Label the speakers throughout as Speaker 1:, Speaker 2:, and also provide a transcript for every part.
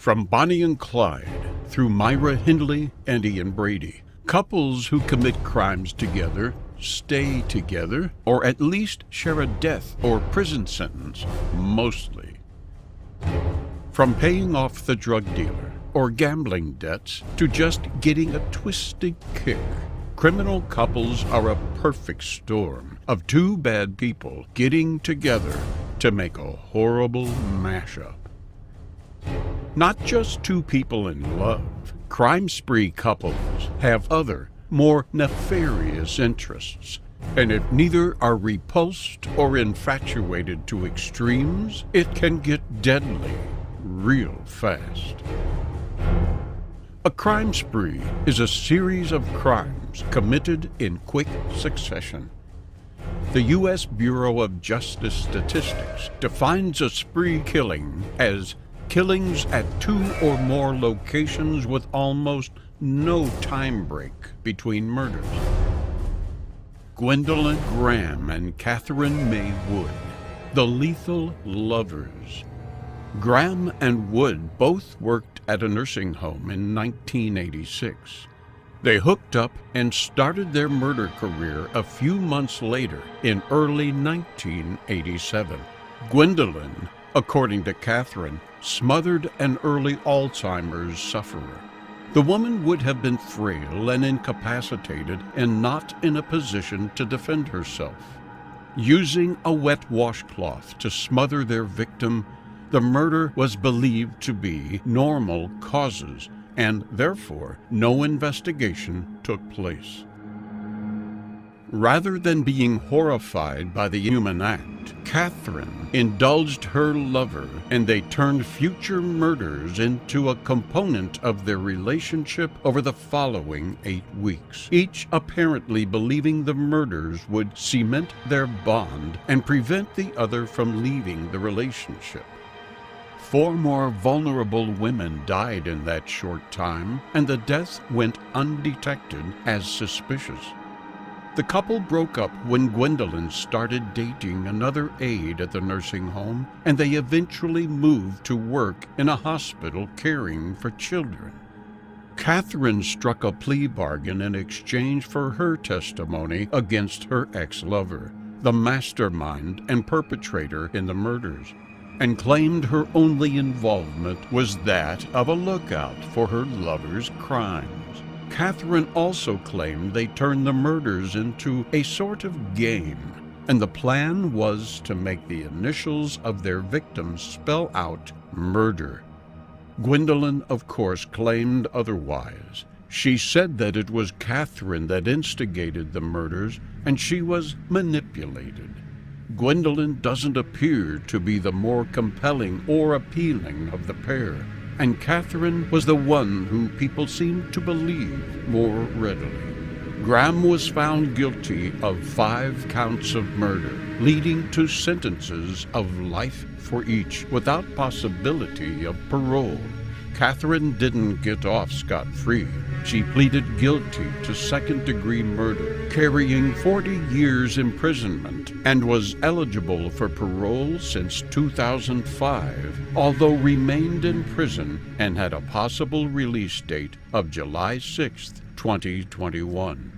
Speaker 1: From Bonnie and Clyde through Myra Hindley and Ian Brady, couples who commit crimes together stay together, or at least share a death or prison sentence, mostly. From paying off the drug dealer or gambling debts to just getting a twisted kick, criminal couples are a perfect storm of two bad people getting together to make a horrible mashup. Not just two people in love, crime spree couples have other, more nefarious interests, and if neither are repulsed or infatuated to extremes, it can get deadly real fast. A crime spree is a series of crimes committed in quick succession. The U.S. Bureau of Justice Statistics defines a spree killing as killings at two or more locations with almost no time break between murders. Gwendolyn Graham and Catherine May Wood, the lethal lovers. Graham and Wood both worked at a nursing home in 1986. They hooked up and started their murder career a few months later in early 1987. Gwendolyn, according to Catherine, smothered an early Alzheimer's sufferer. The woman would have been frail and incapacitated and not in a position to defend herself. Using a wet washcloth to smother their victim, the murder was believed to be normal causes, and therefore no investigation took place. Rather than being horrified by the human act, Catherine indulged her lover, and they turned future murders into a component of their relationship over the following 8 weeks, each apparently believing the murders would cement their bond and prevent the other from leaving the relationship. 4 more vulnerable women died in that short time, and the deaths went undetected as suspicious. The couple broke up when Gwendolyn started dating another aide at the nursing home, and they eventually moved to work in a hospital caring for children. Catherine struck a plea bargain in exchange for her testimony against her ex-lover, the mastermind and perpetrator in the murders, and claimed her only involvement was that of a lookout for her lover's crimes. Catherine also claimed they turned the murders into a sort of game, and the plan was to make the initials of their victims spell out murder. Gwendolyn, of course, claimed otherwise. She said that it was Catherine that instigated the murders, and she was manipulated. Gwendolyn doesn't appear to be the more compelling or appealing of the pair, and Catherine was the one who people seemed to believe more readily. Graham was found guilty of 5 counts of murder, leading to sentences of life for each, without possibility of parole. Catherine didn't get off scot-free. She pleaded guilty to second-degree murder, carrying 40 years imprisonment, and was eligible for parole since 2005, although remained in prison and had a possible release date of July 6, 2021.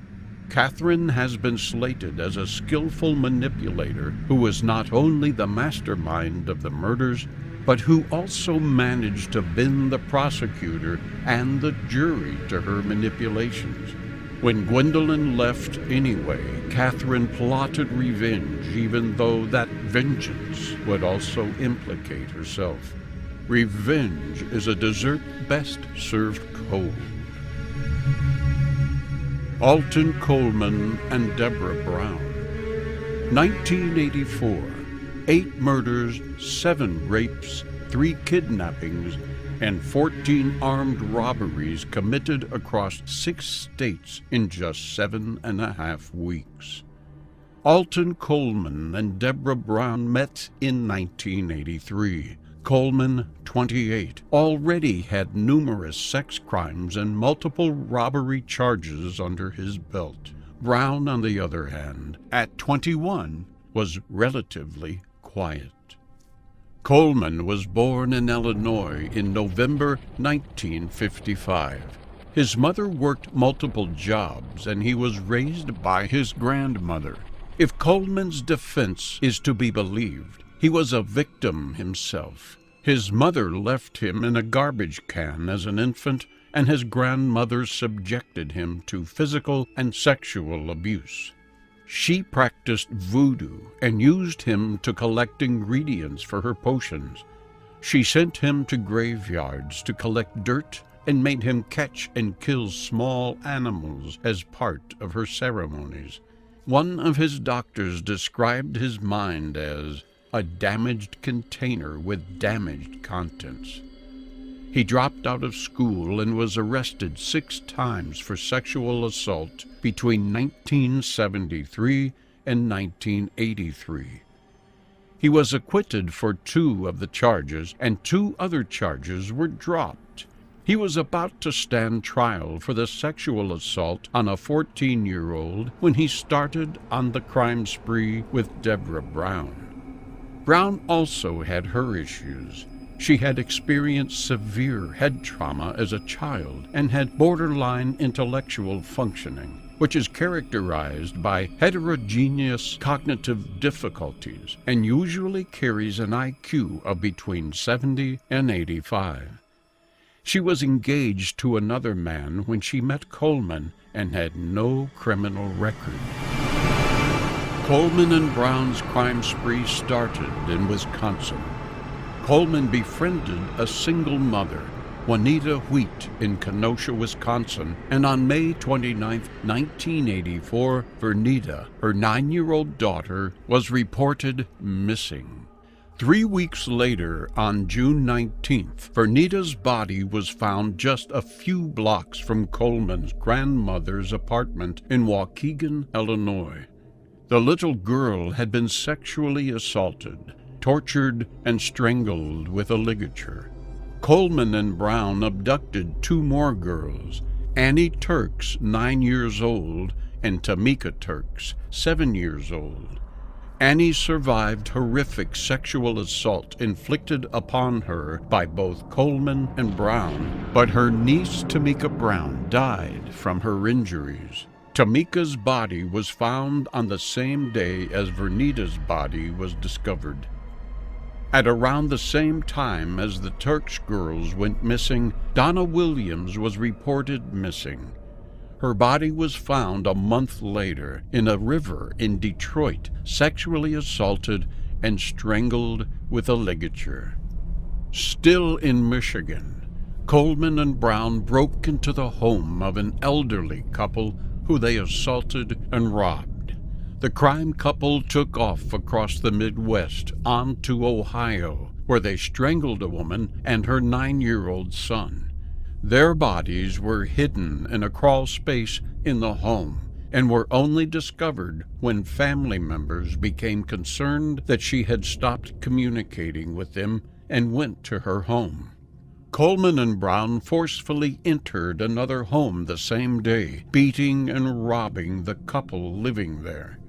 Speaker 1: Catherine has been slated as a skillful manipulator who was not only the mastermind of the murders, but who also managed to bend the prosecutor and the jury to her manipulations. When Gwendolyn left anyway, Catherine plotted revenge, even though that vengeance would also implicate herself. Revenge is a dessert best served cold. Alton, Coleman, and Deborah Brown. 1984. 8 murders, 7 rapes, 3 kidnappings, and 14 armed robberies committed across 6 states in just 7.5 weeks. Alton, Coleman, and Deborah Brown met in 1983. Coleman, 28, already had numerous sex crimes and multiple robbery charges under his belt. Brown, on the other hand, at 21, was relatively quiet. Coleman was born in Illinois in November 1955. His mother worked multiple jobs, and he was raised by his grandmother. If Coleman's defense is to be believed, he was a victim himself. His mother left him in a garbage can as an infant, and his grandmother subjected him to physical and sexual abuse. She practiced voodoo and used him to collect ingredients for her potions. She sent him to graveyards to collect dirt and made him catch and kill small animals as part of her ceremonies. One of his doctors described his mind as a damaged container with damaged contents. He dropped out of school and was arrested 6 times for sexual assault between 1973 and 1983. He was acquitted for 2 of the charges, and 2 other charges were dropped. He was about to stand trial for the sexual assault on a 14-year-old when he started on the crime spree with Deborah Brown. Brown also had her issues. She had experienced severe head trauma as a child and had borderline intellectual functioning, which is characterized by heterogeneous cognitive difficulties and usually carries an IQ of between 70 and 85. She was engaged to another man when she met Coleman and had no criminal record. Coleman and Brown's crime spree started in Wisconsin. Coleman befriended a single mother, Juanita Wheat, in Kenosha, Wisconsin, and on May 29, 1984, Vernita, her 9-year-old daughter, was reported missing. 3 weeks later, on June 19th, Vernita's body was found just a few blocks from Coleman's grandmother's apartment in Waukegan, Illinois. The little girl had been sexually assaulted, tortured, and strangled with a ligature. Coleman and Brown abducted 2 more girls, Annie Turks, 9 years old, and Tamika Turks, 7 years old. Annie survived horrific sexual assault inflicted upon her by both Coleman and Brown, but her niece Tamika Brown died from her injuries. Tamika's body was found on the same day as Vernita's body was discovered. At around the same time as the Turks girls went missing, Donna Williams was reported missing. Her body was found a month later in a river in Detroit, sexually assaulted and strangled with a ligature. Still in Michigan, Coleman and Brown broke into the home of an elderly couple who they assaulted and robbed. The crime couple took off across the Midwest on to Ohio, where they strangled a woman and her 9-year-old son. Their bodies were hidden in a crawl space in the home and were only discovered when family members became concerned that she had stopped communicating with them and went to her home. Coleman and Brown forcefully entered another home the same day, beating and robbing the couple living there.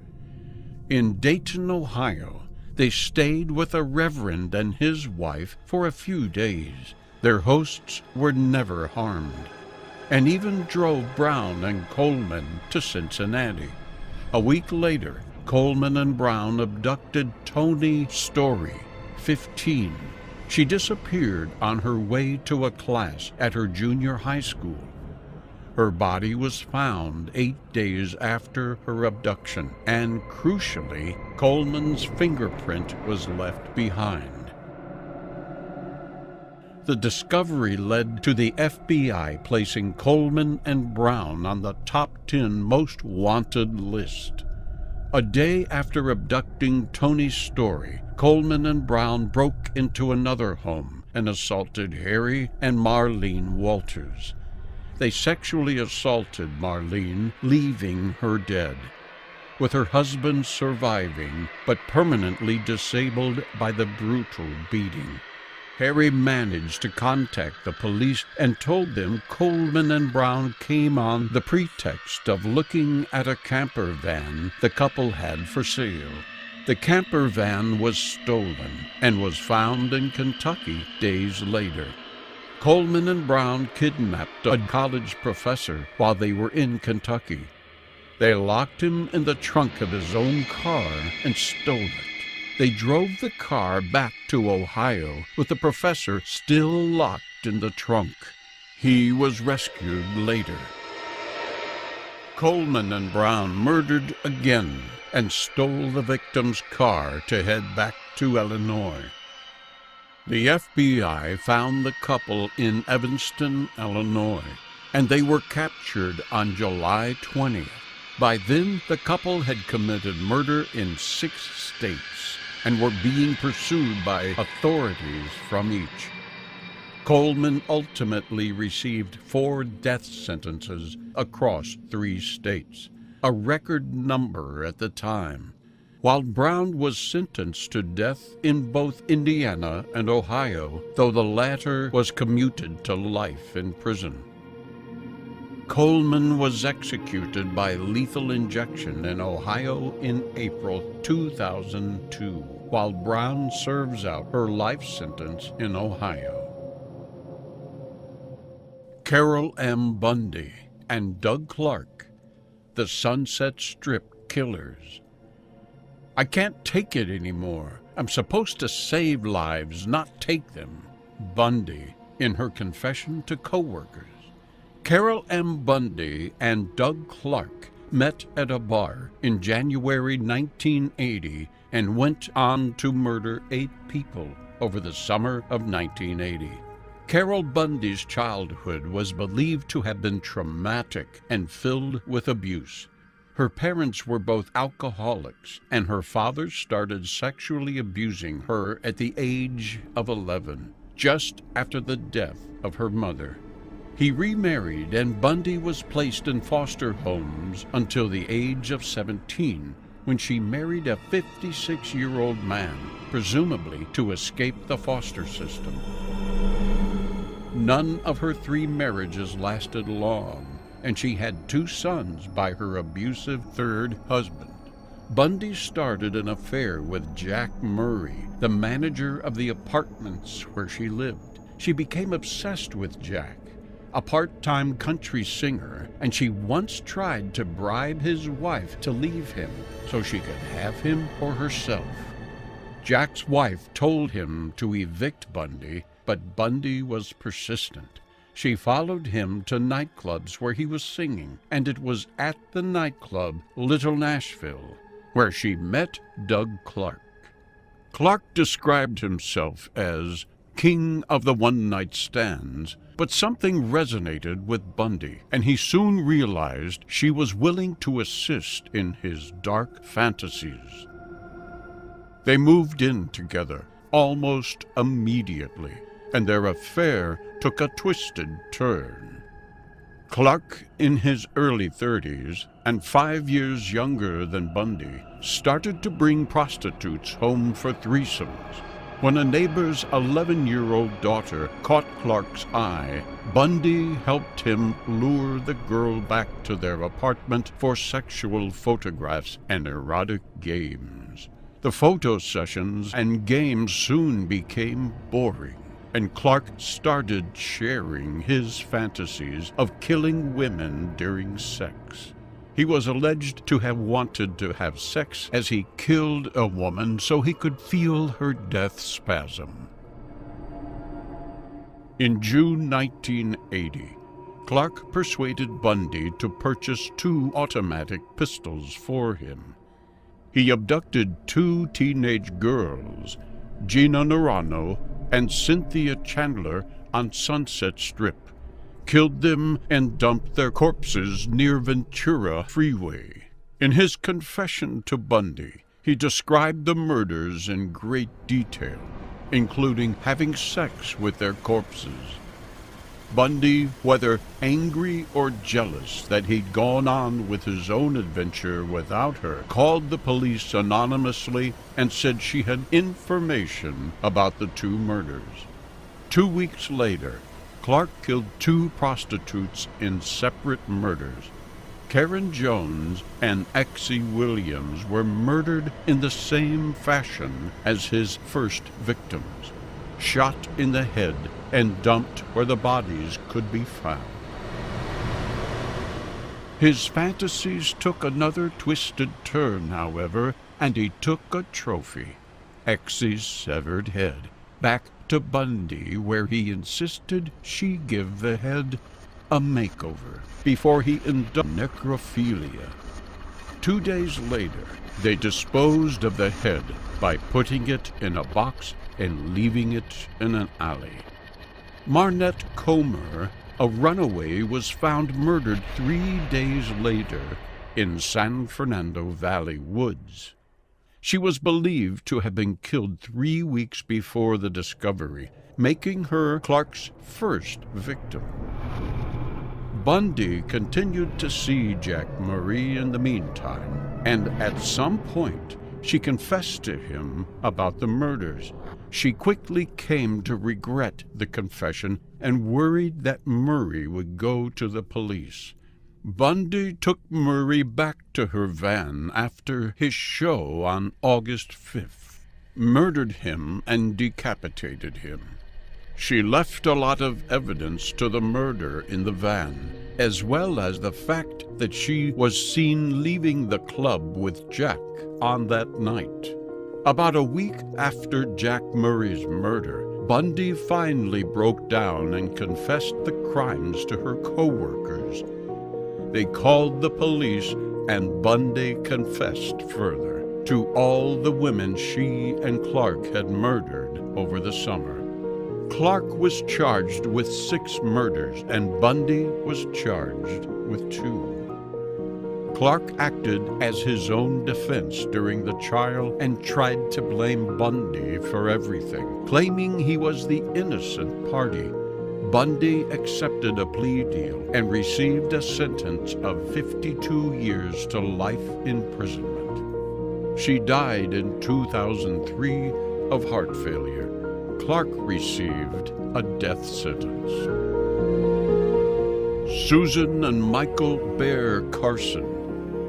Speaker 1: In Dayton, Ohio, they stayed with a reverend and his wife for a few days. Their hosts were never harmed, and even drove Brown and Coleman to Cincinnati. A week later, Coleman and Brown abducted Toni Story, 15. She disappeared on her way to a class at her junior high school. Her body was found 8 days after her abduction, and crucially, Coleman's fingerprint was left behind. The discovery led to the FBI placing Coleman and Brown on the top 10 most wanted list. A day after abducting Toni Story, Coleman and Brown broke into another home and assaulted Harry and Marlene Walters. They sexually assaulted Marlene, leaving her dead, with her husband surviving but permanently disabled by the brutal beating. Harry managed to contact the police and told them Coleman and Brown came on the pretext of looking at a camper van the couple had for sale. The camper van was stolen and was found in Kentucky days later. Coleman and Brown kidnapped a college professor while they were in Kentucky. They locked him in the trunk of his own car and stole it. They drove the car back to Ohio with the professor still locked in the trunk. He was rescued later. Coleman and Brown murdered again and stole the victim's car to head back to Illinois. The FBI found the couple in Evanston, Illinois, and they were captured on July 20th. By then, the couple had committed murder in 6 states and were being pursued by authorities from each. Coleman ultimately received 4 death sentences across 3 states, a record number at the time, while Brown was sentenced to death in both Indiana and Ohio, though the latter was commuted to life in prison. Coleman was executed by lethal injection in Ohio in April 2002, while Brown serves out her life sentence in Ohio. Carol M. Bundy and Doug Clark, the Sunset Strip killers. I can't take it anymore. I'm supposed to save lives, not take them. Bundy, in her confession to co-workers. Carol M. Bundy and Doug Clark met at a bar in January 1980 and went on to murder 8 people over the summer of 1980. Carol Bundy's childhood was believed to have been traumatic and filled with abuse. Her parents were both alcoholics, and her father started sexually abusing her at the age of 11, just after the death of her mother. He remarried, and Bundy was placed in foster homes until the age of 17, when she married a 56-year-old man, presumably to escape the foster system. None of her 3 marriages lasted long, and she had 2 sons by her abusive 3rd husband. Bundy started an affair with Jack Murray, the manager of the apartments where she lived. She became obsessed with Jack, a part-time country singer, and she once tried to bribe his wife to leave him so she could have him for herself. Jack's wife told him to evict Bundy, but Bundy was persistent. She followed him to nightclubs where he was singing, and it was at the nightclub Little Nashville where she met Doug Clark. Clark described himself as king of the one-night stands, but something resonated with Bundy, and he soon realized she was willing to assist in his dark fantasies. They moved in together almost immediately, and their affair took a twisted turn. Clark, in his early 30s and 5 years younger than Bundy, started to bring prostitutes home for threesomes. When a neighbor's 11-year-old daughter caught Clark's eye, Bundy helped him lure the girl back to their apartment for sexual photographs and erotic games. The photo sessions and games soon became boring, and Clark started sharing his fantasies of killing women during sex. He was alleged to have wanted to have sex as he killed a woman so he could feel her death spasm. In June 1980, Clark persuaded Bundy to purchase 2 automatic pistols for him. He abducted 2 teenage girls, Gina Norano and Cynthia Chandler, on Sunset Strip, killed them, and dumped their corpses near Ventura Freeway. In his confession to Bundy, he described the murders in great detail, including having sex with their corpses. Bundy, whether angry or jealous that he'd gone on with his own adventure without her, called the police anonymously and said she had information about the 2 murders. 2 weeks later, Clark killed 2 prostitutes in separate murders. Karen Jones and Exie Williams were murdered in the same fashion as his first victims, shot in the head and dumped where the bodies could be found. His fantasies took another twisted turn, however, and he took a trophy, Exie's severed head, back to Bundy, where he insisted she give the head a makeover before he indulged necrophilia. 2 days later, they disposed of the head by putting it in a box and leaving it in an alley. Marnette Comer, a runaway, was found murdered 3 days later in San Fernando Valley woods. She was believed to have been killed 3 weeks before the discovery, making her Clark's first victim. Bundy continued to see Jack Murray in the meantime, and at some point she confessed to him about the murders. She quickly came to regret the confession and worried that Murray would go to the police. Bundy took Murray back to her van after his show on August 5th, murdered him, and decapitated him. She left a lot of evidence to the murder in the van, as well as the fact that she was seen leaving the club with Jack on that night. About a week after Jack Murray's murder, Bundy finally broke down and confessed the crimes to her co-workers. They called the police, and Bundy confessed further to all the women she and Clark had murdered over the summer. Clark was charged with 6 murders, and Bundy was charged with 2. Clark acted as his own defense during the trial and tried to blame Bundy for everything, claiming he was the innocent party. Bundy accepted a plea deal and received a sentence of 52 years to life imprisonment. She died in 2003 of heart failure. Clark received a death sentence. Susan and Michael Bear Carson,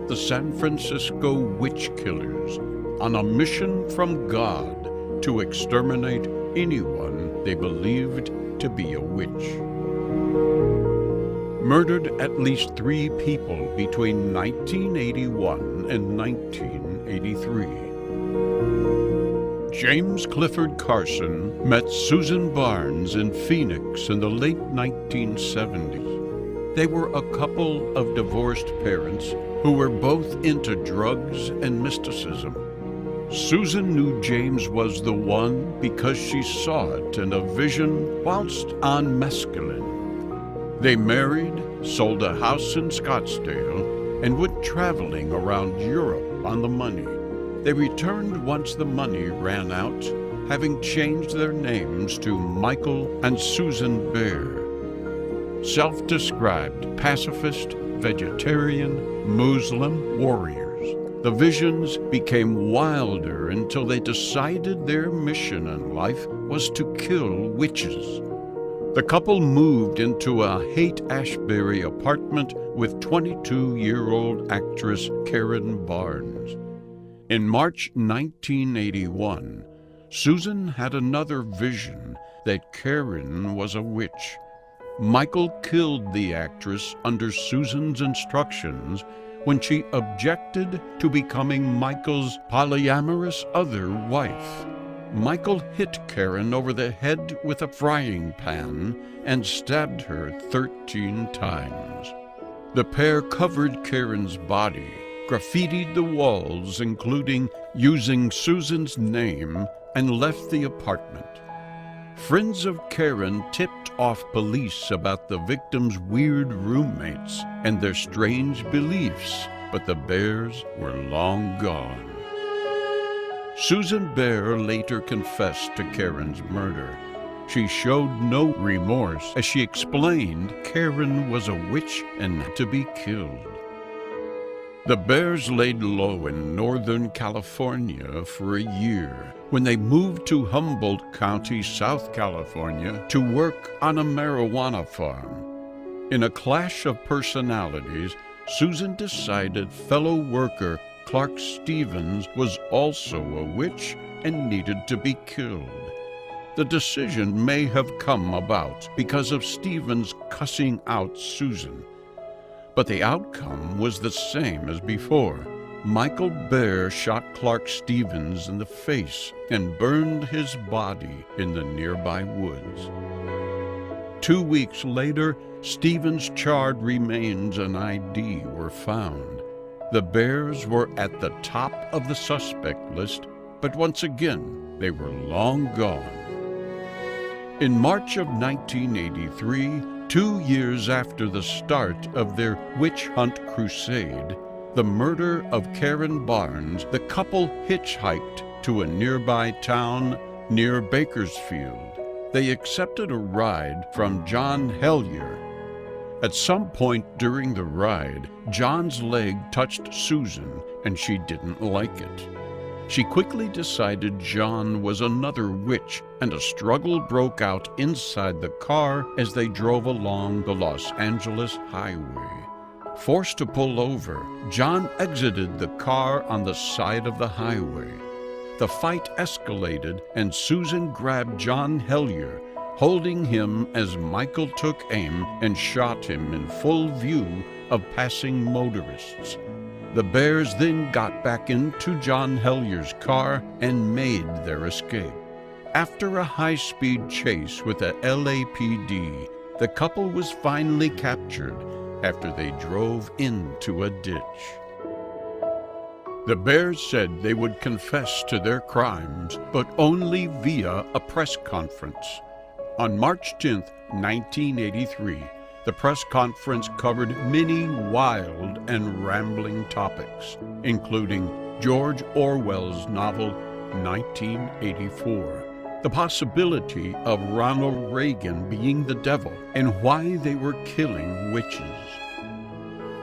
Speaker 1: the San Francisco witch killers, on a mission from God to exterminate anyone they believed to be a witch. Murdered at least 3 people between 1981 and 1983. James Clifford Carson met Susan Barnes in Phoenix in the late 1970s. They were a couple of divorced parents who were both into drugs and mysticism. Susan knew James was the one because she saw it in a vision whilst on mescaline. They married, sold a house in Scottsdale, and went traveling around Europe on the money. They returned once the money ran out, having changed their names to Michael and Susan Bear. Self-described pacifist, vegetarian, Muslim warriors. The visions became wilder until they decided their mission in life was to kill witches. The couple moved into a Haight-Ashbury apartment with 22-year-old actress Karen Barnes. In March 1981, Susan had another vision that Karen was a witch. Michael killed the actress under Susan's instructions when she objected to becoming Michael's polyamorous other wife. Michael hit Karen over the head with a frying pan and stabbed her 13 times. The pair covered Karen's body, graffitied the walls, including using Susan's name, and left the apartment. Friends of Karen tipped off police about the victim's weird roommates and their strange beliefs, but the Bears were long gone. Susan Bear later confessed to Karen's murder. She showed no remorse as she explained Karen was a witch and not to be killed. The Bears laid low in Northern California for a year when they moved to Humboldt County, South California, to work on a marijuana farm. In a clash of personalities, Susan decided fellow worker Clark Stevens was also a witch and needed to be killed. The decision may have come about because of Stevens cussing out Susan, but the outcome was the same as before. Michael Bear shot Clark Stevens in the face and burned his body in the nearby woods. 2 weeks later, Stevens' charred remains and ID were found. The Bears were at the top of the suspect list, but once again, they were long gone. In March of 1983, 2 years after the start of their witch hunt crusade, the murder of Karen Barnes, the couple hitchhiked to a nearby town near Bakersfield. They accepted a ride from John Hellier. At some point during the ride, John's leg touched Susan, and she didn't like it. She quickly decided John was another witch, and a struggle broke out inside the car as they drove along the Los Angeles highway. Forced to pull over, John exited the car on the side of the highway. The fight escalated, and Susan grabbed John Hellier, holding him as Michael took aim and shot him in full view of passing motorists. The Bears then got back into John Hellier's car and made their escape. After a high-speed chase with the LAPD, the couple was finally captured after they drove into a ditch. The Bears said they would confess to their crimes, but only via a press conference. On March 10, 1983, the press conference covered many wild and rambling topics, including George Orwell's novel 1984, the possibility of Ronald Reagan being the devil, and why they were killing witches.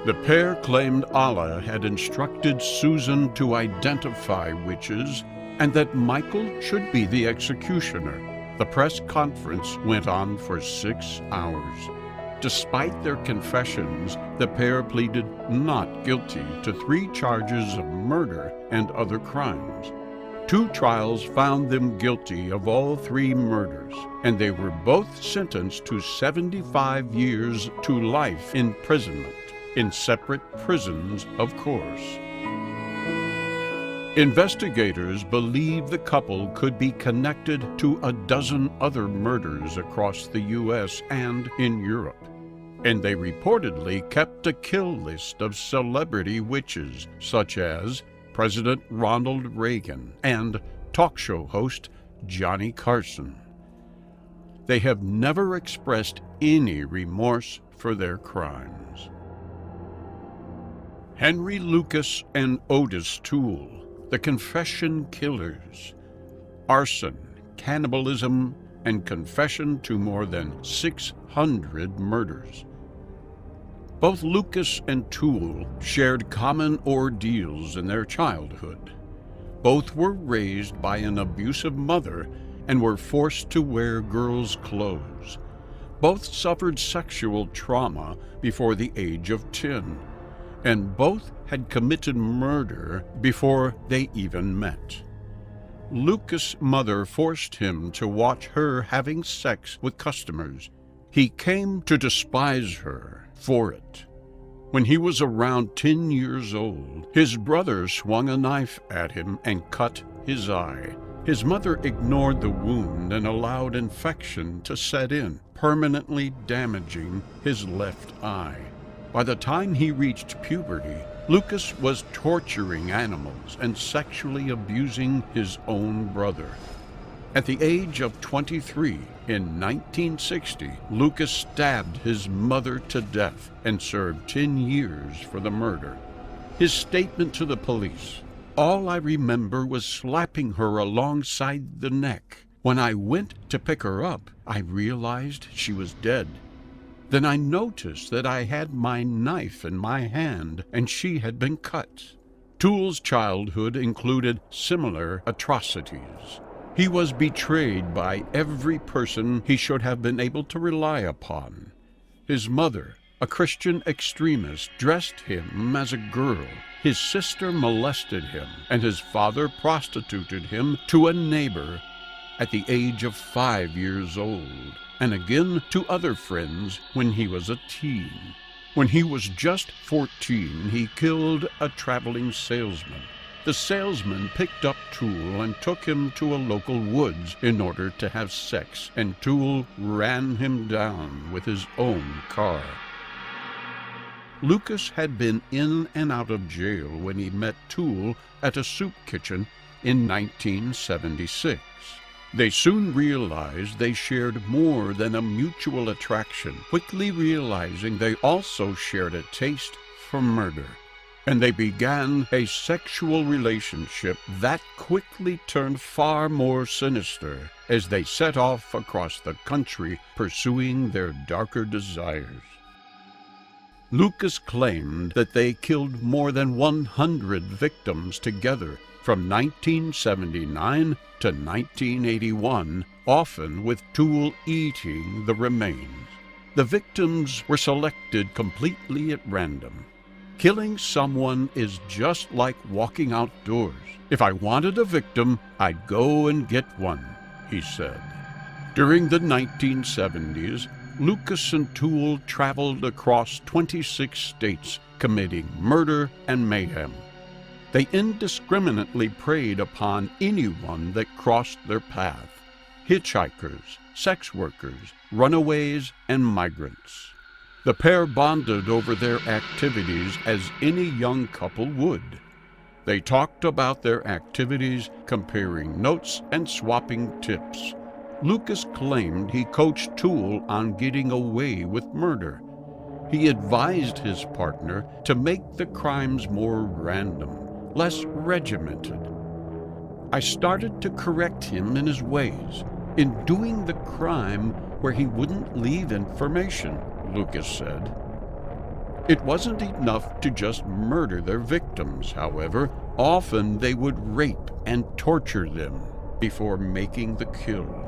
Speaker 1: The pair claimed Allah had instructed Susan to identify witches and that Michael should be the executioner. The press conference went on for 6 hours. Despite their confessions, the pair pleaded not guilty to 3 charges of murder and other crimes. 2 trials found them guilty of all 3 murders, and they were both sentenced to 75 years to life imprisonment, in separate prisons, of course. Investigators believe the couple could be connected to a dozen other murders across the U.S. and in Europe, and they reportedly kept a kill list of celebrity witches such as President Ronald Reagan and talk show host Johnny Carson. They have never expressed any remorse for their crimes. Henry Lucas and Ottis Toole, the confession killers. Arson, cannibalism, and confession to more than 600 murders. Both Lucas and Toole shared common ordeals in their childhood. Both were raised by an abusive mother and were forced to wear girls' clothes. Both suffered sexual trauma before the age of 10. And both had committed murder before they even met. Lucas' mother forced him to watch her having sex with customers. He came to despise her for it. When he was around 10 years old, his brother swung a knife at him and cut his eye. His mother ignored the wound and allowed infection to set in, permanently damaging his left eye. By the time he reached puberty, Lucas was torturing animals and sexually abusing his own brother. At the age of 23, in 1960, Lucas stabbed his mother to death and served 10 years for the murder. His statement to the police: "All I remember was slapping her alongside the neck. When I went to pick her up, I realized she was dead. Then I noticed that I had my knife in my hand and she had been cut." Toole's childhood included similar atrocities. He was betrayed by every person he should have been able to rely upon: his mother, A Christian extremist dressed him as a girl. His sister molested him, and his father prostituted him to a neighbor at the age of 5 years old, and again to other friends when he was a teen. When he was just 14, he killed a traveling salesman. The salesman picked up Toole and took him to a local woods in order to have sex, and Toole ran him down with his own car. Lucas had been in and out of jail when he met Toole at a soup kitchen in 1976. They soon realized they shared more than a mutual attraction, quickly realizing they also shared a taste for murder. And they began a sexual relationship that quickly turned far more sinister as they set off across the country pursuing their darker desires. Lucas claimed that they killed more than 100 victims together from 1979 to 1981, often with Toole eating the remains. The victims were selected completely at random. Killing someone is just like walking outdoors. If I wanted a victim, I'd go and get one, he said. During the 1970s, Lucas and Toole traveled across 26 states, committing murder and mayhem. They indiscriminately preyed upon anyone that crossed their path: hitchhikers, sex workers, runaways, and migrants. The pair bonded over their activities as any young couple would. They talked about their activities, comparing notes and swapping tips. Lucas claimed he coached Toole on getting away with murder. He advised his partner to make the crimes more random, less regimented. I started to correct him in his ways, in doing the crime where he wouldn't leave information, Lucas said. It wasn't enough to just murder their victims, however. Often they would rape and torture them before making the kill.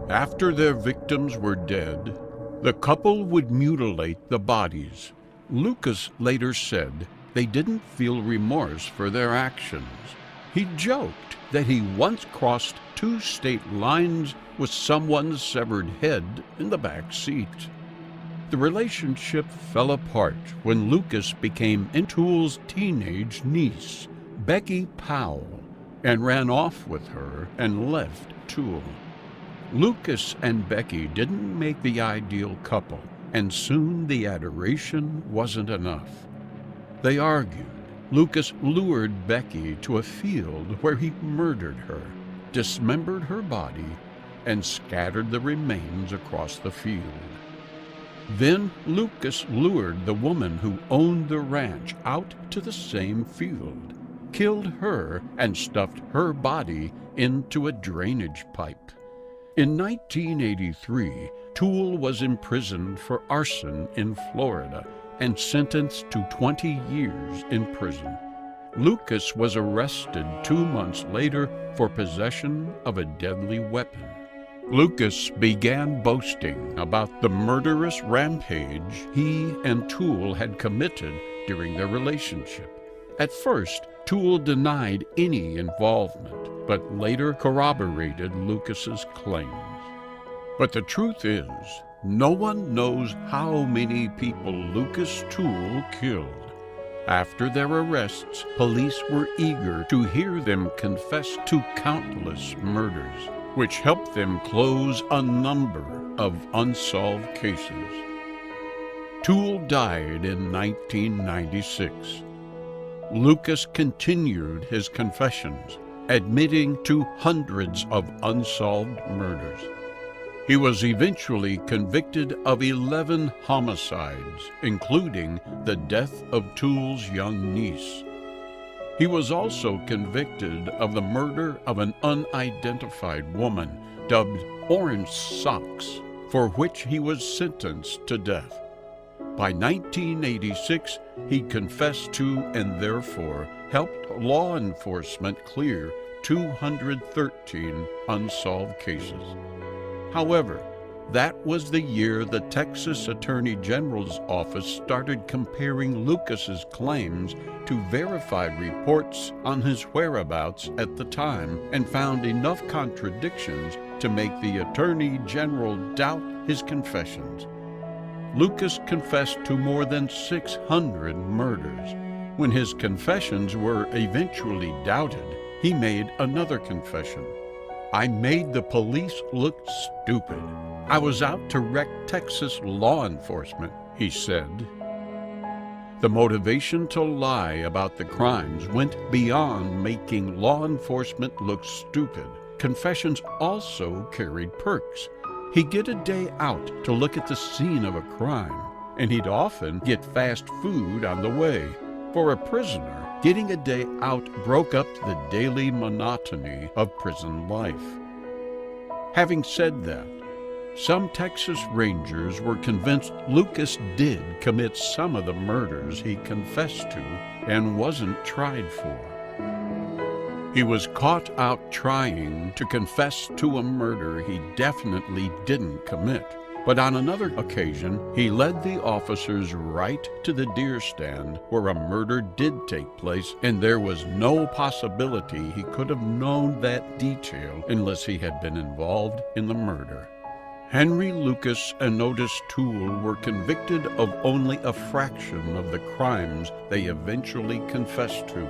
Speaker 1: After their victims were dead, the couple would mutilate the bodies. Lucas later said they didn't feel remorse for their actions. He joked that he once crossed 2 state lines with someone's severed head in the back seat. The relationship fell apart when Lucas became Toole's teenage niece, Becky Powell, and ran off with her and left Toole. Lucas and Becky didn't make the ideal couple, and soon the adoration wasn't enough. They argued. Lucas lured Becky to a field where he murdered her, dismembered her body, and scattered the remains across the field. Then Lucas lured the woman who owned the ranch out to the same field, killed her, and stuffed her body into a drainage pipe. In 1983, Toole was imprisoned for arson in Florida and sentenced to 20 years in prison. Lucas was arrested 2 months later for possession of a deadly weapon. Lucas began boasting about the murderous rampage he and Toole had committed during their relationship. At first, Toole denied any involvement, but later corroborated Lucas's claims. But the truth is, no one knows how many people Lucas Toole killed. After their arrests, police were eager to hear them confess to countless murders, which helped them close a number of unsolved cases. Toole died in 1996. Lucas continued his confessions, admitting to hundreds of unsolved murders. He was eventually convicted of 11 homicides, including the death of Toole's young niece. He was also convicted of the murder of an unidentified woman dubbed Orange Socks, for which he was sentenced to death. By 1986, he confessed to and therefore helped law enforcement clear 213 unsolved cases. However, That was the year the Texas Attorney General's office started comparing Lucas's claims to verified reports on his whereabouts at the time and found enough contradictions to make the Attorney General doubt his confessions. Lucas confessed to more than 600 murders. When his confessions were eventually doubted, he made another confession. "I made the police look stupid. I was out to wreck Texas law enforcement," he said. The motivation to lie about the crimes went beyond making law enforcement look stupid. Confessions also carried perks. He'd get a day out to look at the scene of a crime, and he'd often get fast food on the way. For a prisoner, getting a day out broke up the daily monotony of prison life. Having said that, some Texas Rangers were convinced Lucas did commit some of the murders he confessed to and wasn't tried for. He was caught out trying to confess to a murder he definitely didn't commit. But on another occasion, he led the officers right to the deer stand where a murder did take place, and there was no possibility he could have known that detail unless he had been involved in the murder. Henry Lucas and Ottis Toole were convicted of only a fraction of the crimes they eventually confessed to.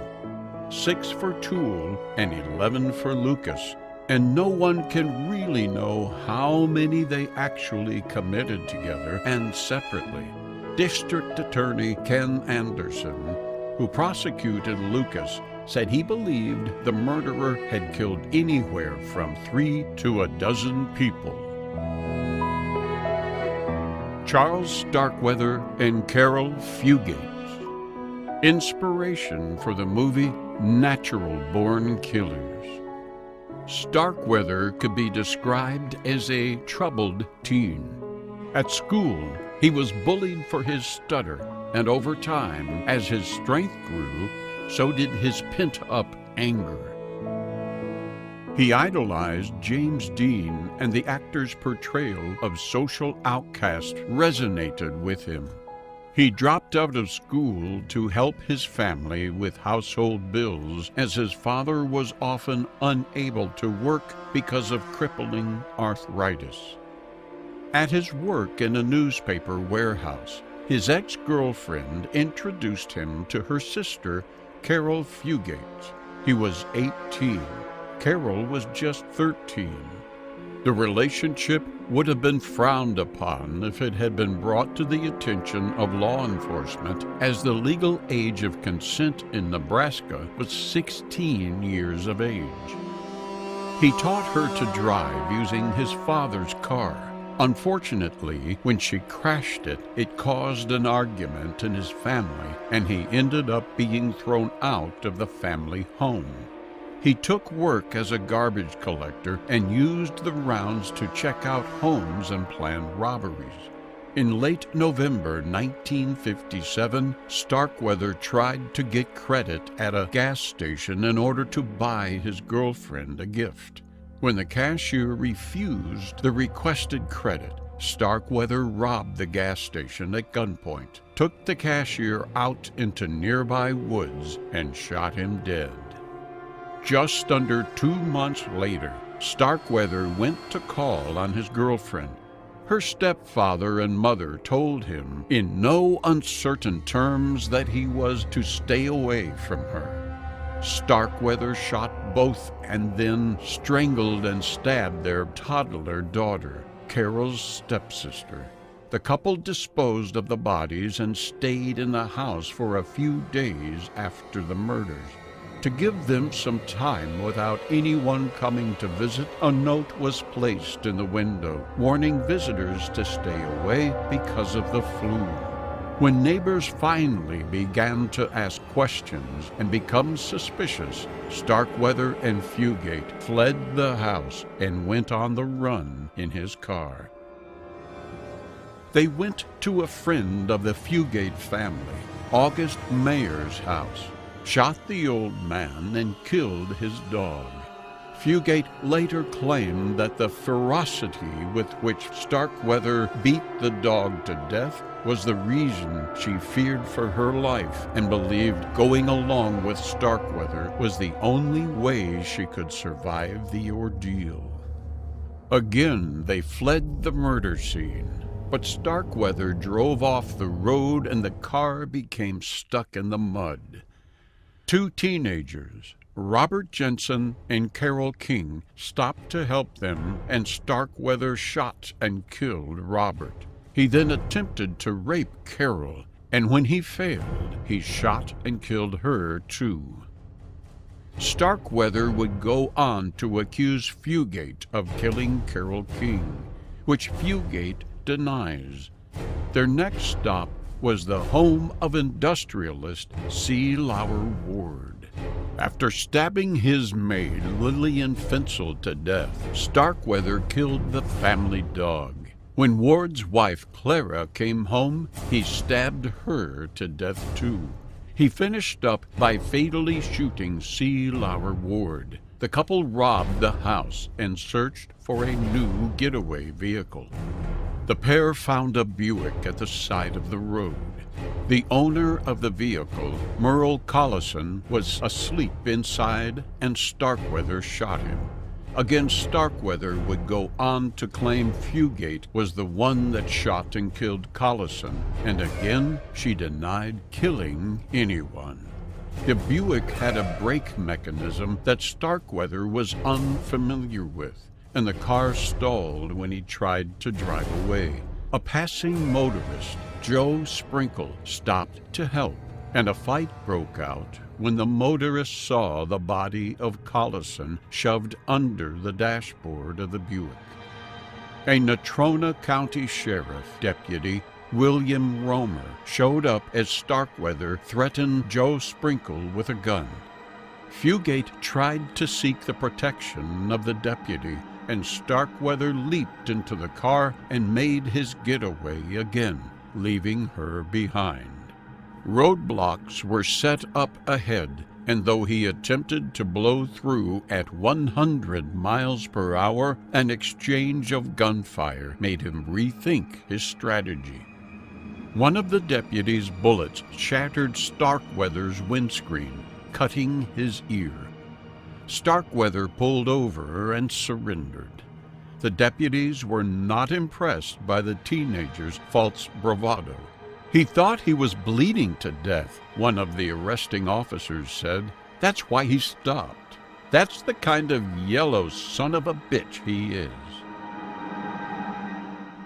Speaker 1: 6 for Toole and 11 for Lucas, and no one can really know how many they actually committed together and separately. District Attorney Ken Anderson, who prosecuted Lucas, said he believed the murderer had killed anywhere from 3 to a dozen people. Charles Starkweather and Carol Fugate. Inspiration for the movie Natural Born Killers. Starkweather could be described as a troubled teen. At school, he was bullied for his stutter, and over time, as his strength grew, so did his pent-up anger. He idolized James Dean, and the actor's portrayal of social outcast resonated with him. He dropped out of school to help his family with household bills, as his father was often unable to work because of crippling arthritis. At his work in a newspaper warehouse, his ex-girlfriend introduced him to her sister, Carol Fugate. He was 18. Carol was just 13. The relationship would have been frowned upon if it had been brought to the attention of law enforcement, as the legal age of consent in Nebraska was 16 years of age. He taught her to drive using his father's car. Unfortunately, when she crashed it, it caused an argument in his family, and he ended up being thrown out of the family home. He took work as a garbage collector and used the rounds to check out homes and plan robberies. In late November 1957, Starkweather tried to get credit at a gas station in order to buy his girlfriend a gift. When the cashier refused the requested credit, Starkweather robbed the gas station at gunpoint, took the cashier out into nearby woods, and shot him dead. Just under 2 months later, Starkweather went to call on his girlfriend. Her stepfather and mother told him in no uncertain terms that he was to stay away from her. Starkweather shot both and then strangled and stabbed their toddler daughter, Carol's stepsister. The couple disposed of the bodies and stayed in the house for a few days after the murders. To give them some time without anyone coming to visit, a note was placed in the window warning visitors to stay away because of the flu. When neighbors finally began to ask questions and become suspicious, Starkweather and Fugate fled the house and went on the run in his car. They went to a friend of the Fugate family, August Mayer's house, shot the old man, and killed his dog. Fugate later claimed that the ferocity with which Starkweather beat the dog to death was the reason she feared for her life and believed going along with Starkweather was the only way she could survive the ordeal. Again, they fled the murder scene, but Starkweather drove off the road and the car became stuck in the mud. Two teenagers, Robert Jensen and Carol King, stopped to help them, and Starkweather shot and killed Robert. He then attempted to rape Carol, and when he failed, he shot and killed her too. Starkweather would go on to accuse Fugate of killing Carol King, which Fugate denies. Their next stop was the home of industrialist C. Lauer Ward. After stabbing his maid, Lillian Fensel, to death, Starkweather killed the family dog. When Ward's wife, Clara, came home, he stabbed her to death too. He finished up by fatally shooting C. Lauer Ward. The couple robbed the house and searched for a new getaway vehicle. The pair found a Buick at the side of the road. The owner of the vehicle, Merle Collison, was asleep inside, and Starkweather shot him. Again, Starkweather would go on to claim Fugate was the one that shot and killed Collison, and again she denied killing anyone. The Buick had a brake mechanism that Starkweather was unfamiliar with, and the car stalled when he tried to drive away. A passing motorist, Joe Sprinkle, stopped to help, and a fight broke out when the motorist saw the body of Collison shoved under the dashboard of the Buick. A Natrona County Sheriff deputy, William Romer, showed up as Starkweather threatened Joe Sprinkle with a gun. Fugate tried to seek the protection of the deputy, and Starkweather leaped into the car and made his getaway again, leaving her behind. Roadblocks were set up ahead, and though he attempted to blow through at 100 miles per hour, an exchange of gunfire made him rethink his strategy. One of the deputy's bullets shattered Starkweather's windscreen, cutting his ear. Starkweather pulled over and surrendered. The deputies were not impressed by the teenager's false bravado. He thought he was bleeding to death, one of the arresting officers said. That's why he stopped. That's the kind of yellow son of a bitch he is.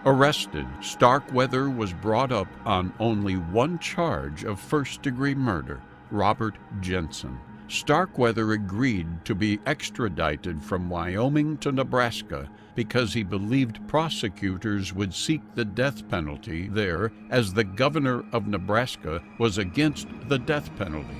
Speaker 1: Arrested, Starkweather was brought up on only one charge of first-degree murder, Robert Jensen. Starkweather agreed to be extradited from Wyoming to Nebraska because he believed prosecutors would seek the death penalty there, as the governor of Nebraska was against the death penalty.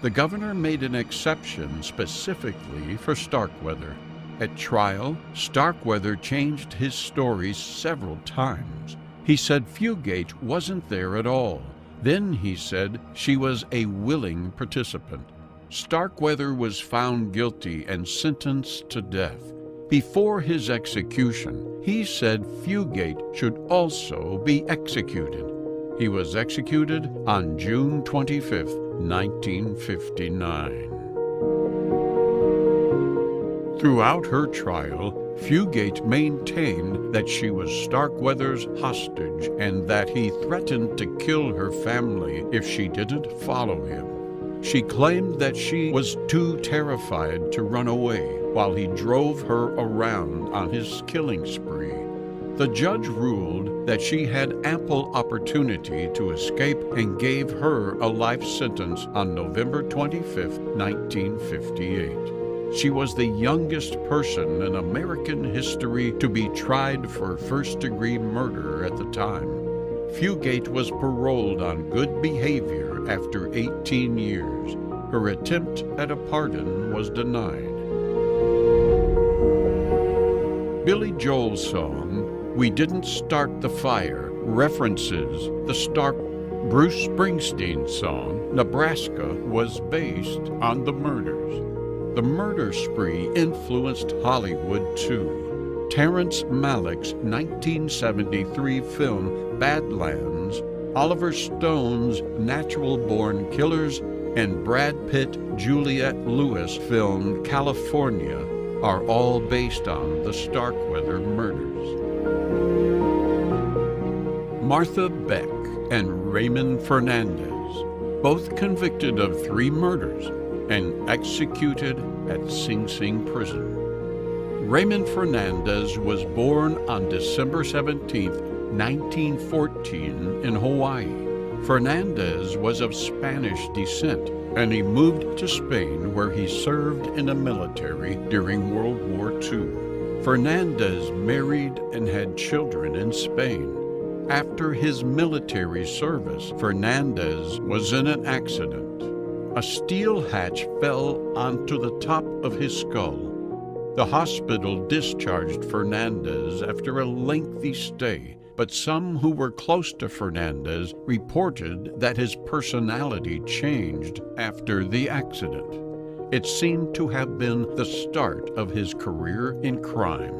Speaker 1: The governor made an exception specifically for Starkweather. At trial, Starkweather changed his story several times. He said Fugate wasn't there at all. Then he said she was a willing participant. Starkweather was found guilty and sentenced to death. Before his execution, he said Fugate should also be executed. He was executed on June 25, 1959. Throughout her trial, Fugate maintained that she was Starkweather's hostage and that he threatened to kill her family if she didn't follow him. She claimed that she was too terrified to run away while he drove her around on his killing spree. The judge ruled that she had ample opportunity to escape and gave her a life sentence on November 25, 1958. She was the youngest person in American history to be tried for first-degree murder at the time. Fugate was paroled on good behavior after 18 years. Her attempt at a pardon was denied. Billy Joel's song, "We Didn't Start the Fire," references the Stark. Bruce Springsteen's song, "Nebraska," was based on the murders. The murder spree influenced Hollywood too. Terrence Malick's 1973 film Badlands, Oliver Stone's Natural Born Killers, and Brad Pitt-Juliette Lewis film California are all based on the Starkweather murders. Martha Beck and Raymond Fernandez, both convicted of 3 murders and executed at Sing Sing Prison. Raymond Fernandez was born on December 17, 1914, in Hawaii. Fernandez was of Spanish descent, and he moved to Spain, where he served in the military during World War II. Fernandez married and had children in Spain. After his military service, Fernandez was in an accident. A steel hatch fell onto the top of his skull. The hospital discharged Fernandez after a lengthy stay, but some who were close to Fernandez reported that his personality changed after the accident. It seemed to have been the start of his career in crime.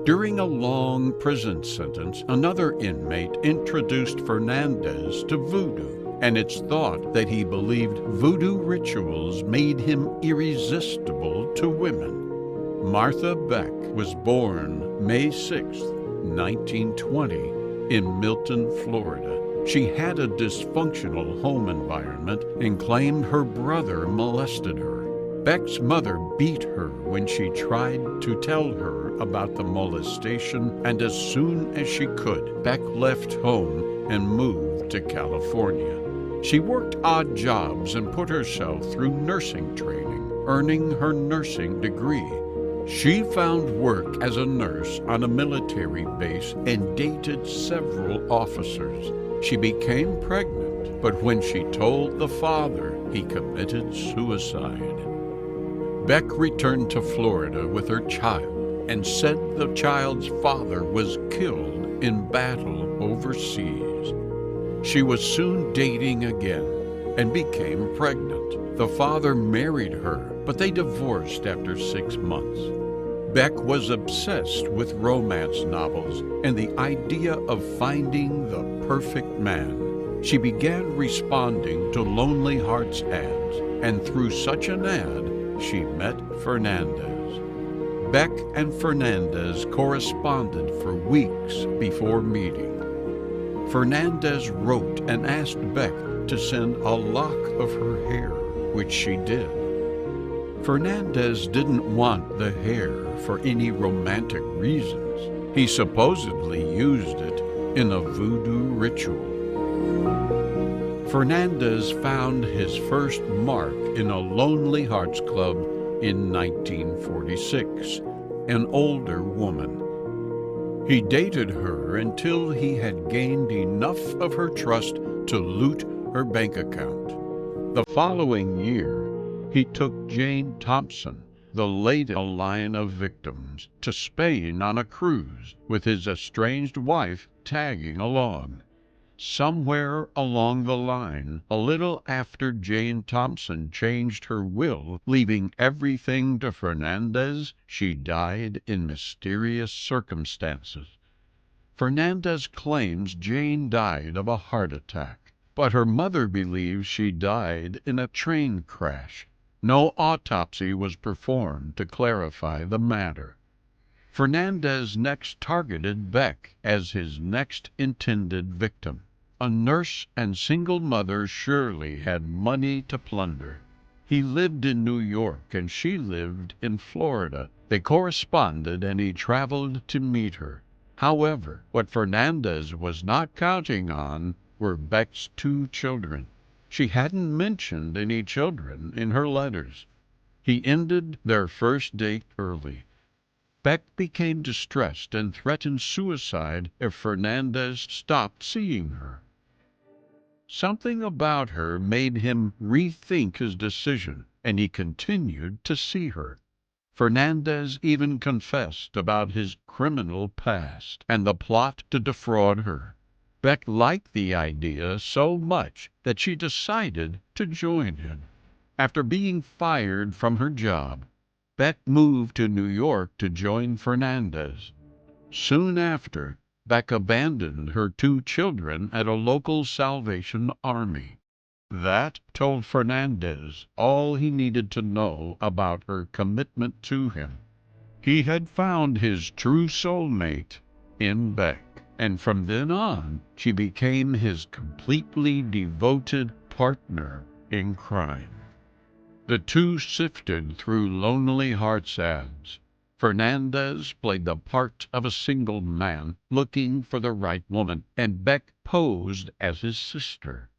Speaker 1: During a long prison sentence, another inmate introduced Fernandez to voodoo, and it's thought that he believed voodoo rituals made him irresistible to women. Martha Beck was born May 6, 1920, in Milton, Florida. She had a dysfunctional home environment and claimed her brother molested her. Beck's mother beat her when she tried to tell her about the molestation, and as soon as she could, Beck left home and moved to California. She worked odd jobs and put herself through nursing training, earning her nursing degree. She found work as a nurse on a military base and dated several officers. She became pregnant, but when she told the father, he committed suicide. Beck returned to Florida with her child and said the child's father was killed in battle overseas. She was soon dating again and became pregnant. The father married her, but they divorced after 6 months. Beck was obsessed with romance novels and the idea of finding the perfect man. She began responding to Lonely Hearts ads, and through such an ad, she met Fernandez. Beck and Fernandez corresponded for weeks before meeting. Fernandez wrote and asked Beck to send a lock of her hair, which she did. Fernandez didn't want the hair for any romantic reasons. He supposedly used it in a voodoo ritual. Fernandez found his first mark in a Lonely Hearts Club in 1946, an older woman. He dated her until he had gained enough of her trust to loot her bank account. The following year, he took Jane Thompson, the latest in a line of victims, to Spain on a cruise, with his estranged wife tagging along. Somewhere along the line, a little after Jane Thompson changed her will, leaving everything to Fernandez, she died in mysterious circumstances. Fernandez claims Jane died of a heart attack, but her mother believes she died in a train crash. No autopsy was performed to clarify the matter. Fernandez next targeted Beck as his next intended victim. A nurse and single mother surely had money to plunder. He lived in New York and she lived in Florida. They corresponded and he traveled to meet her. However, what Fernandez was not counting on were Beck's 2 children. She hadn't mentioned any children in her letters. He ended their first date early. Beck became distressed and threatened suicide if Fernandez stopped seeing her. Something about her made him rethink his decision, and he continued to see her. Fernandez even confessed about his criminal past and the plot to defraud her. Beck liked the idea so much that she decided to join him. After being fired from her job, Beck moved to New York to join Fernandez. Soon after, Beck abandoned her 2 children at a local Salvation Army. That told Fernandez all he needed to know about her commitment to him. He had found his true soulmate in Beck, and from then on, she became his completely devoted partner in crime. The two sifted through Lonely Hearts ads. Fernandez played the part of a single man looking for the right woman, and Beck posed as his sister.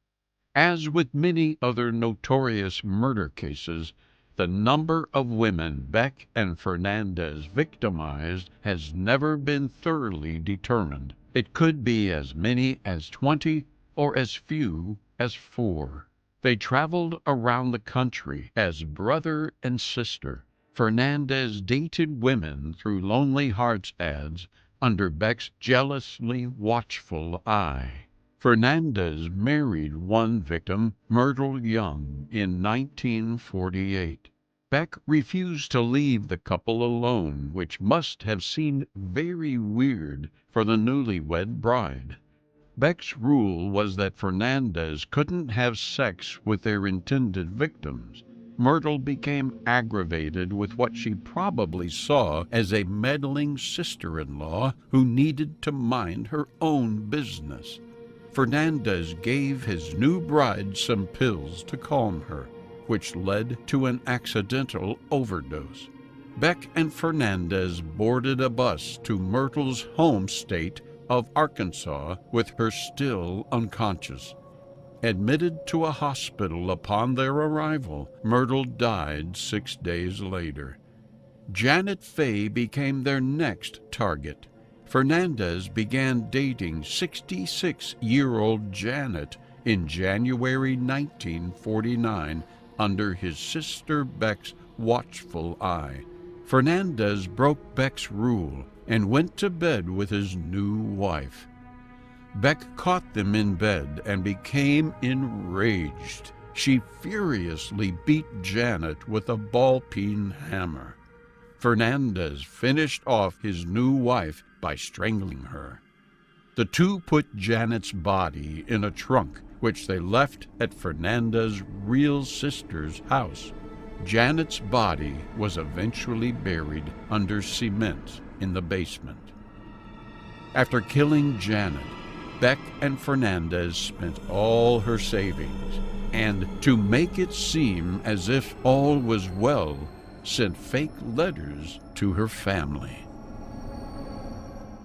Speaker 1: As with many other notorious murder cases, the number of women Beck and Fernandez victimized has never been thoroughly determined. It could be as many as 20 or as few as 4. They traveled around the country as brother and sister. Fernandez dated women through Lonely Hearts ads under Beck's jealously watchful eye. Fernandez married one victim, Myrtle Young, in 1948. Beck refused to leave the couple alone, which must have seemed very weird for the newlywed bride. Beck's rule was that Fernandez couldn't have sex with their intended victims. Myrtle became aggravated with what she probably saw as a meddling sister-in-law who needed to mind her own business. Fernandez gave his new bride some pills to calm her, which led to an accidental overdose. Beck and Fernandez boarded a bus to Myrtle's home state of Arkansas with her still unconscious. Admitted to a hospital upon their arrival, Myrtle died 6 days later. Janet Fay became their next target. Fernandez began dating 66-year-old Janet in January 1949 under his sister Beck's watchful eye. Fernandez broke Beck's rule and went to bed with his new wife. Beck caught them in bed and became enraged. She furiously beat Janet with a ball-peen hammer. Fernandez finished off his new wife by strangling her. The two put Janet's body in a trunk, which they left at Fernandez's real sister's house. Janet's body was eventually buried under cement in the basement. After killing Janet, Beck and Fernandez spent all her savings, and to make it seem as if all was well, sent fake letters to her family.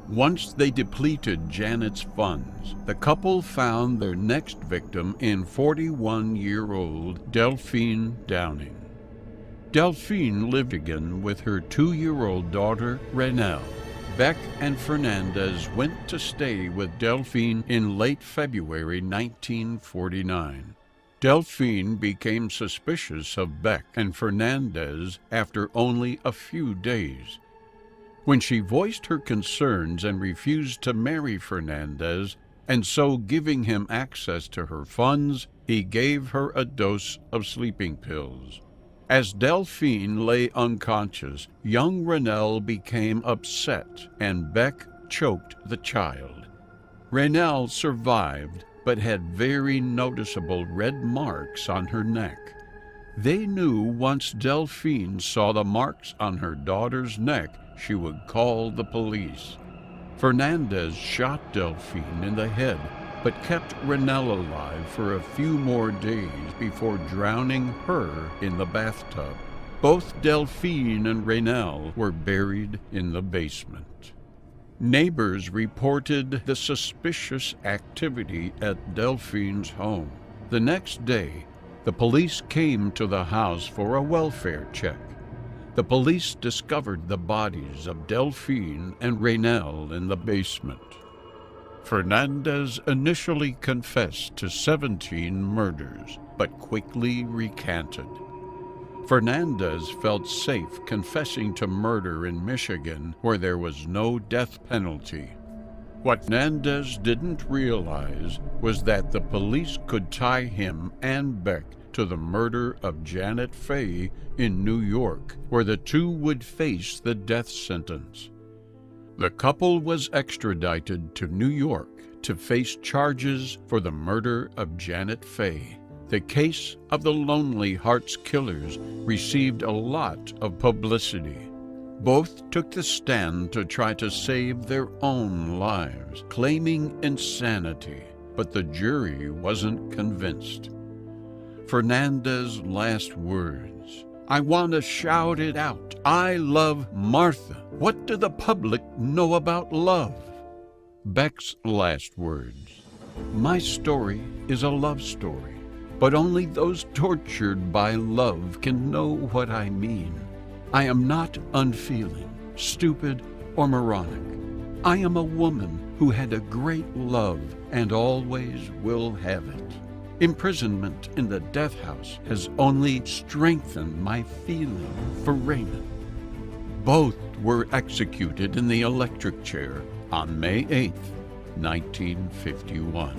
Speaker 1: Once they depleted Janet's funds, the couple found their next victim in 41-year-old Delphine Downing. Delphine lived again with her 2-year-old daughter, Renelle. Beck and Fernandez went to stay with Delphine in late February 1949. Delphine became suspicious of Beck and Fernandez after only a few days. When she voiced her concerns and refused to marry Fernandez, and so giving him access to her funds, he gave her a dose of sleeping pills. As Delphine lay unconscious, young Renelle became upset, and Beck choked the child. Renelle survived, but had very noticeable red marks on her neck. They knew once Delphine saw the marks on her daughter's neck, she would call the police. Fernandez shot Delphine in the head, but kept Renelle alive for a few more days before drowning her in the bathtub. Both Delphine and Renelle were buried in the basement. Neighbors reported the suspicious activity at Delphine's home. The next day, the police came to the house for a welfare check. The police discovered the bodies of Delphine and Renelle in the basement. Fernandez initially confessed to 17 murders, but quickly recanted. Fernandez felt safe confessing to murder in Michigan, where there was no death penalty. What Fernandez didn't realize was that the police could tie him and Beck to the murder of Janet Fay in New York, where the two would face the death sentence. The couple was extradited to New York to face charges for the murder of Janet Fay. The case of the Lonely Hearts Killers received a lot of publicity. Both took the stand to try to save their own lives, claiming insanity, but the jury wasn't convinced. Fernandez's last words: "I want to shout it out. I love Martha. What do the public know about love?" Beck's last words: "My story is a love story, but only those tortured by love can know what I mean. I am not unfeeling, stupid, or moronic. I am a woman who had a great love and always will have it. Imprisonment in the death house has only strengthened my feeling for Raymond." Both were executed in the electric chair on May 8, 1951.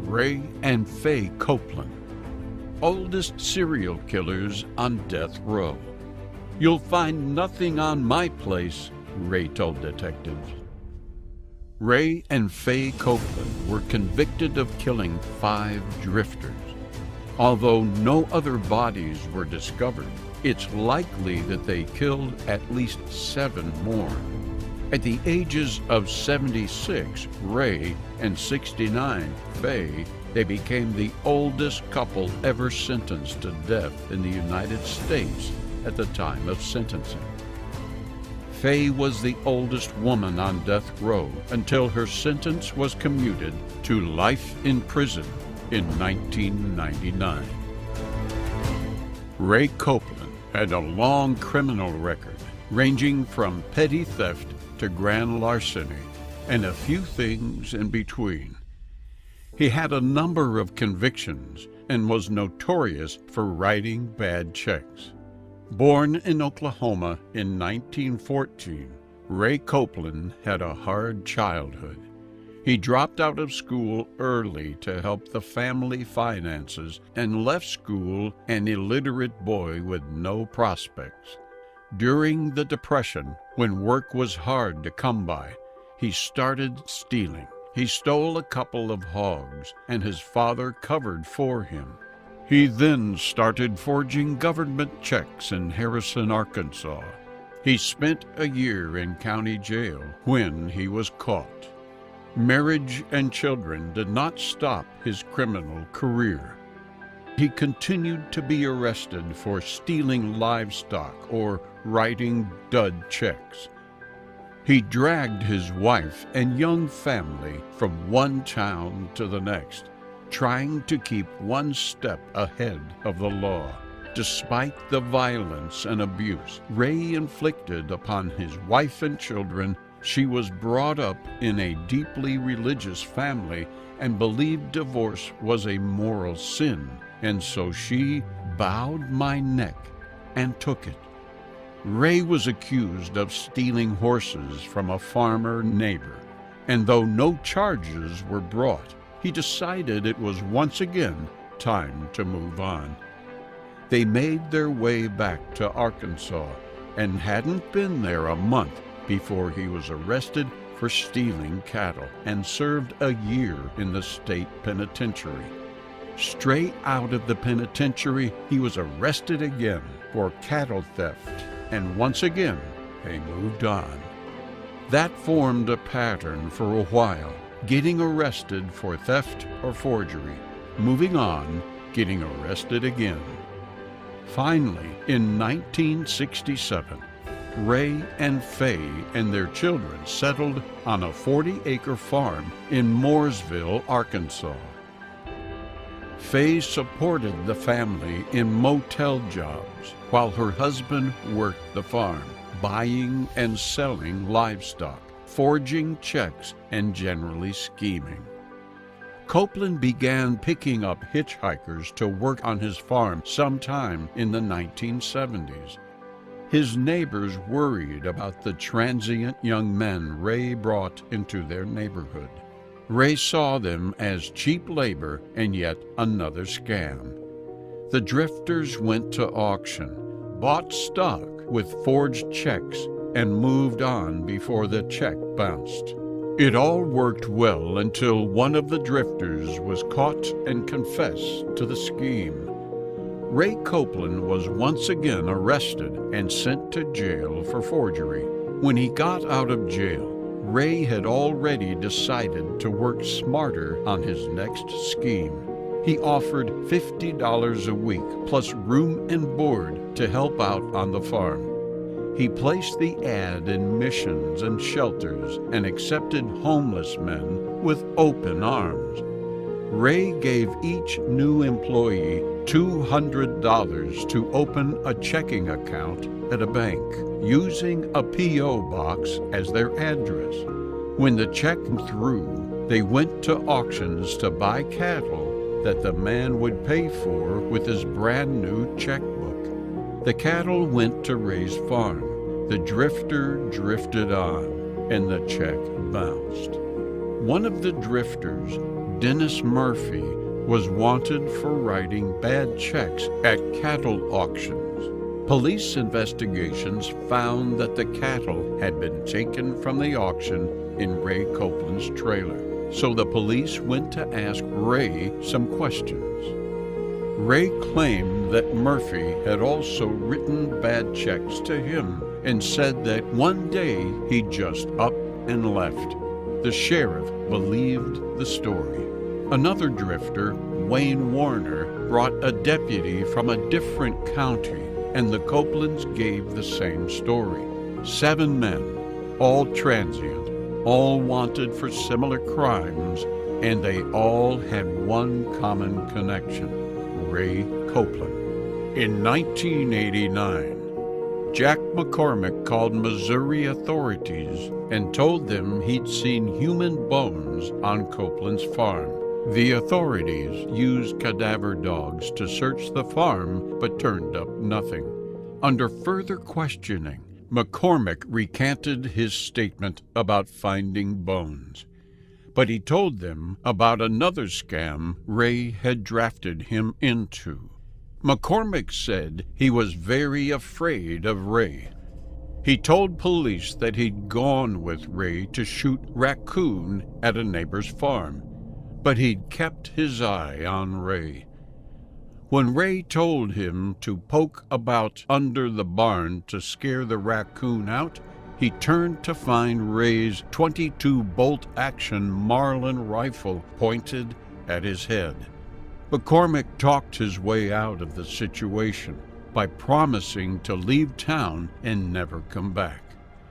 Speaker 1: Ray and Fay Copeland, oldest serial killers on death row. "You'll find nothing on my place," Ray told detectives. Ray and Fay Copeland were convicted of killing 5 drifters. Although no other bodies were discovered, it's likely that they killed at least 7 more. At the ages of 76, Ray, and 69, Fay, they became the oldest couple ever sentenced to death in the United States at the time of sentencing. Fay was the oldest woman on death row until her sentence was commuted to life in prison in 1999. Ray Copeland had a long criminal record, ranging from petty theft to grand larceny, and a few things in between. He had a number of convictions and was notorious for writing bad checks. Born in Oklahoma in 1914, Ray Copeland had a hard childhood. He dropped out of school early to help the family finances and left school an illiterate boy with no prospects. During the Depression, when work was hard to come by, he started stealing. He stole a couple of hogs, and his father covered for him. He then started forging government checks in Harrison, Arkansas. He spent a year in county jail when he was caught. Marriage and children did not stop his criminal career. He continued to be arrested for stealing livestock or writing dud checks. He dragged his wife and young family from one town to the next, trying to keep one step ahead of the law. Despite the violence and abuse Ray inflicted upon his wife and children, she was brought up in a deeply religious family and believed divorce was a moral sin, and so she bowed my neck and took it. Ray was accused of stealing horses from a farmer neighbor, and though no charges were brought, he decided it was once again time to move on. They made their way back to Arkansas and hadn't been there a month before he was arrested for stealing cattle and served a year in the state penitentiary. Straight out of the penitentiary, he was arrested again for cattle theft, and once again, they moved on. That formed a pattern for a while, getting arrested for theft or forgery, moving on, getting arrested again. Finally, in 1967, Ray and Fay and their children settled on a 40-acre farm in Mooresville, Arkansas. Fay supported the family in motel jobs while her husband worked the farm, buying and selling livestock, forging checks, and generally scheming. Copeland began picking up hitchhikers to work on his farm sometime in the 1970s. His neighbors worried about the transient young men Ray brought into their neighborhood. Ray saw them as cheap labor and yet another scam. The drifters went to auction, bought stock with forged checks, and moved on before the check bounced. It all worked well until one of the drifters was caught and confessed to the scheme. Fay Copeland was once again arrested and sent to jail for forgery. When he got out of jail, Ray had already decided to work smarter on his next scheme. He offered $50 a week plus room and board to help out on the farm. He placed the ad in missions and shelters and accepted homeless men with open arms. Ray gave each new employee $200 to open a checking account at a bank, using a P.O. box as their address. When the check through, they went to auctions to buy cattle that the man would pay for with his brand new checkbook. The cattle went to Ray's farm. The drifter drifted on, and the check bounced. One of the drifters, Dennis Murphy, was wanted for writing bad checks at cattle auctions. Police investigations found that the cattle had been taken from the auction in Fay Copeland's trailer, so the police went to ask Ray some questions. Ray claimed that Murphy had also written bad checks to him and said that one day he just up and left. The sheriff believed the story. Another drifter, Wayne Warner, brought a deputy from a different county, and the Copelands gave the same story. 7 men, all transient, all wanted for similar crimes, and they all had one common connection: Fay Copeland. In 1989, Jack McCormick called Missouri authorities and told them he'd seen human bones on Copeland's farm. The authorities used cadaver dogs to search the farm but turned up nothing. Under further questioning, McCormick recanted his statement about finding bones. But he told them about another scam Ray had drafted him into. McCormick said he was very afraid of Ray. He told police that he'd gone with Ray to shoot raccoon at a neighbor's farm, but he'd kept his eye on Ray. When Ray told him to poke about under the barn to scare the raccoon out, he turned to find Ray's .22 bolt-action Marlin rifle pointed at his head. McCormick talked his way out of the situation by promising to leave town and never come back.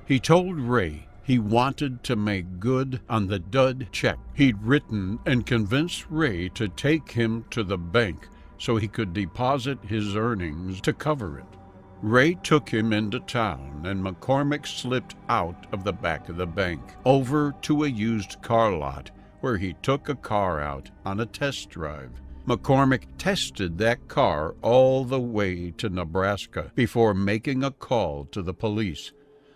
Speaker 1: He told Ray he wanted to make good on the dud check he'd written and convinced Ray to take him to the bank so he could deposit his earnings to cover it. Ray took him into town, and McCormick slipped out of the back of the bank over to a used car lot where he took a car out on a test drive. McCormick tested that car all the way to Nebraska before making a call to the police.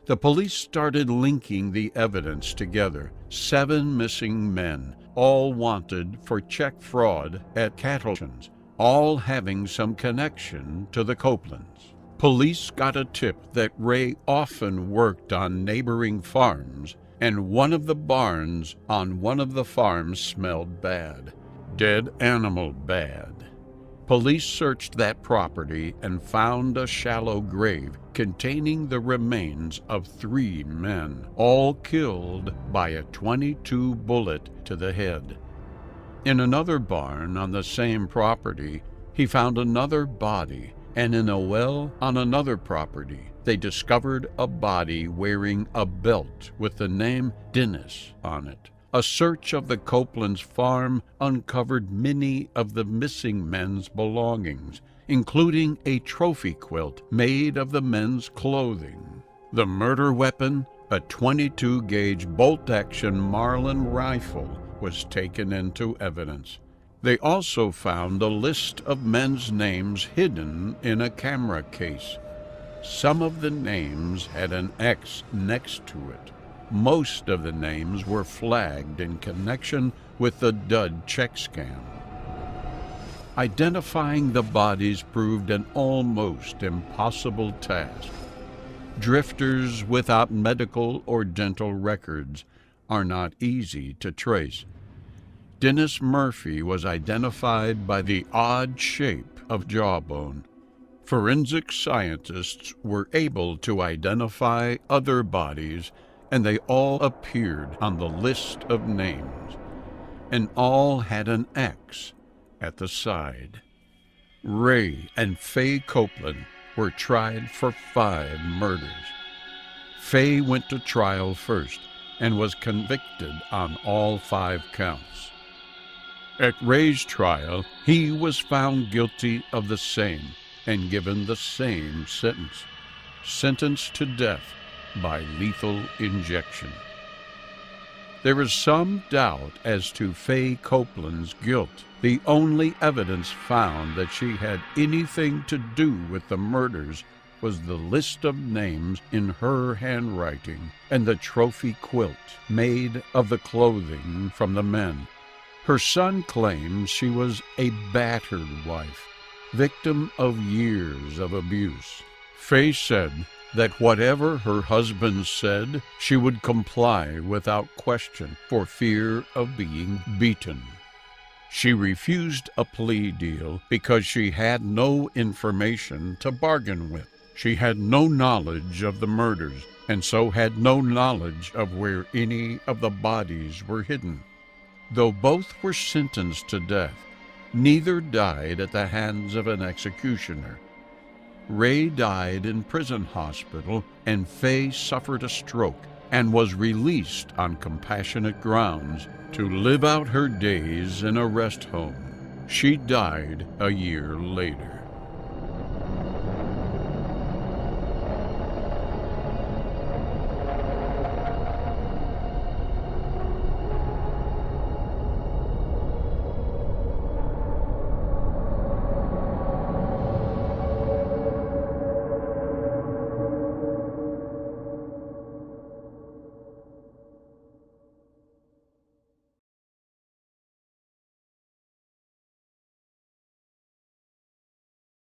Speaker 1: The police started linking the evidence together. 7 missing men, all wanted for check fraud at cattle auctions, all having some connection to the Copelands. Police got a tip that Ray often worked on neighboring farms, and one of the barns on one of the farms smelled bad. Dead animal bad. Police searched that property and found a shallow grave containing the remains of 3 men, all killed by a .22 bullet to the head. In another barn on the same property, he found another body, and in a well on another property, they discovered a body wearing a belt with the name Dennis on it. A search of the Copeland's farm uncovered many of the missing men's belongings, including a trophy quilt made of the men's clothing. The murder weapon, a .22 gauge bolt-action Marlin rifle, was taken into evidence. They also found a list of men's names hidden in a camera case. Some of the names had an X next to it. Most of the names were flagged in connection with the dud check scam. Identifying the bodies proved an almost impossible task. Drifters without medical or dental records are not easy to trace. Dennis Murphy was identified by the odd shape of jawbone. Forensic scientists were able to identify other bodies, and they all appeared on the list of names, and all had an X at the side. Ray and Fay Copeland were tried for 5 murders. Fay went to trial first and was convicted on all 5 counts. At Ray's trial, he was found guilty of the same and given the same sentence, sentenced to death by lethal injection. There is some doubt as to Fay Copeland's guilt. The only evidence found that she had anything to do with the murders was the list of names in her handwriting and the trophy quilt made of the clothing from the men. Her son claims she was a battered wife, victim of years of abuse. Fay said that whatever her husband said, she would comply without question for fear of being beaten. She refused a plea deal because she had no information to bargain with. She had no knowledge of the murders, and so had no knowledge of where any of the bodies were hidden. Though both were sentenced to death, neither died at the hands of an executioner. Ray died in prison hospital, and Fay suffered a stroke and was released on compassionate grounds to live out her days in a rest home. She died a year later.